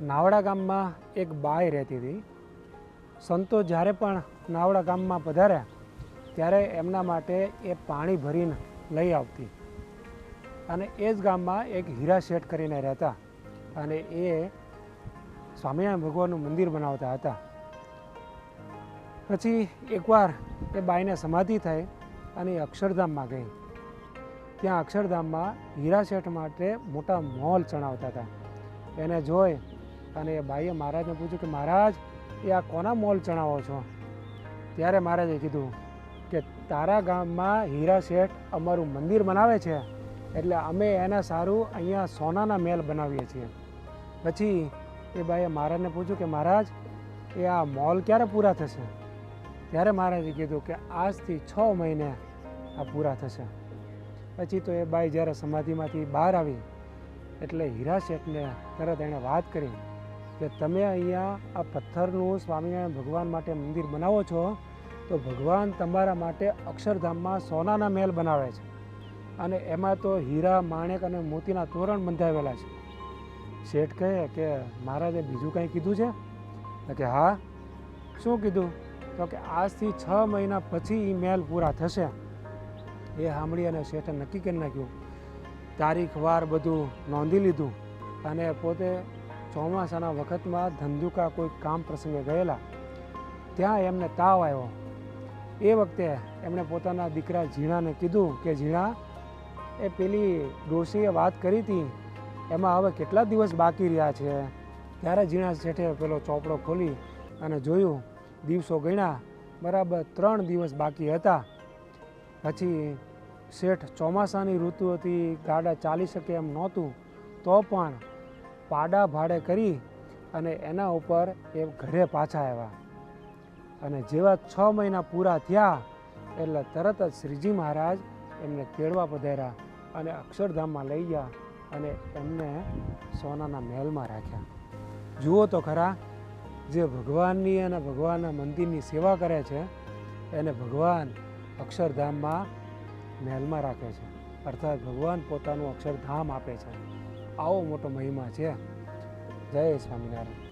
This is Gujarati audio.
નાવડા ગામમાં એક બાઈ રહેતી હતી. સંતો જ્યારે પણ નાવડા ગામમાં પધાર્યા ત્યારે એમના માટે એ પાણી ભરીને લઈ આવતી. અને એ જ ગામમાં એક હીરા શેઠ કરીને રહેતા અને એ સ્વામિનારાયણ ભગવાનનું મંદિર બનાવતા હતા. પછી એકવાર એ બાઈને સમાધિ થઈ અને એ અક્ષરધામમાં ગઈ. ત્યાં અક્ષરધામમાં હીરા શેઠ માટે મોટા મોલ ચણાવતા હતા. એને જોઈ અને એ બાઈએ મહારાજને પૂછ્યું કે મહારાજ, એ આ કોના મોલ ચણાવો છો? ત્યારે મહારાજે કીધું કે તારા ગામમાં હીરા શેઠ અમારું મંદિર બનાવે છે એટલે અમે એના સારું અહીંયા સોનાના મહેલ બનાવીએ છીએ. પછી એ બાઈએ મહારાજને પૂછ્યું કે મહારાજ, એ આ મોલ ક્યારે પૂરા થશે? ત્યારે મહારાજે કીધું કે આજથી 6 મહિને આ પૂરા થશે. પછી તો એ બાઈ જ્યારે સમાધિમાંથી બહાર આવી એટલે હીરા શેઠને તરત એણે વાત કરી કે તમે અહીંયા આ પથ્થરનું સ્વામિનારાયણ ભગવાન માટે મંદિર બનાવો છો તો ભગવાન તમારા માટે અક્ષરધામમાં સોનાના મહેલ બનાવે છે અને એમાં તો હીરા, માણેક અને મોતીના તોરણ બંધાવેલા છે. શેઠ કહે કે મહારાજે બીજું કંઈ કીધું છે? કે હા. શું કીધું? તો કે આજથી 6 મહિના પછી એ મહેલ પૂરા થશે. એ સાંભળી અને શેઠે નક્કી કરી નાખ્યું. તારીખ વાર બધું નોંધી લીધું અને પોતે ચોમાસાના વખતમાં ધંધુકા કોઈ કામ પ્રસંગે ગયેલા. ત્યાં એમને તાવ આવ્યો. એ વખતે એમણે પોતાના દીકરા ઝીણાને કીધું કે ઝીણા, એ પેલી ડોશીએ વાત કરી હતી એમાં હવે કેટલા દિવસ બાકી રહ્યા છે? ત્યારે ઝીણા શેઠે પેલો ચોપડો ખોલી અને જોયું. દિવસો ગણ્યા, બરાબર 3 દિવસ બાકી હતા. પછી શેઠ ચોમાસાની ઋતુ હતી, ગાડા ચાલી શકે એમ નહોતું, તો પણ પાડા ભાડે કરી અને એના ઉપર એ ઘરે પાછા આવ્યા. અને જેવા 6 મહિના પૂરા થયા એટલે તરત જ શ્રીજી મહારાજ એમને તેડવા પધાર્યા અને અક્ષરધામમાં લઈ ગયા અને એમને સોનાના મહેલમાં રાખ્યા. જુઓ તો ખરા, જે ભગવાનની અને ભગવાનના મંદિરની સેવા કરે છે એને ભગવાન અક્ષરધામમાં મહેલમાં રાખે છે, અર્થાત ભગવાન પોતાનું અક્ષરધામ આપે છે. આવો મોટો મહિમા છે. જય સ્વામિનારાયણ.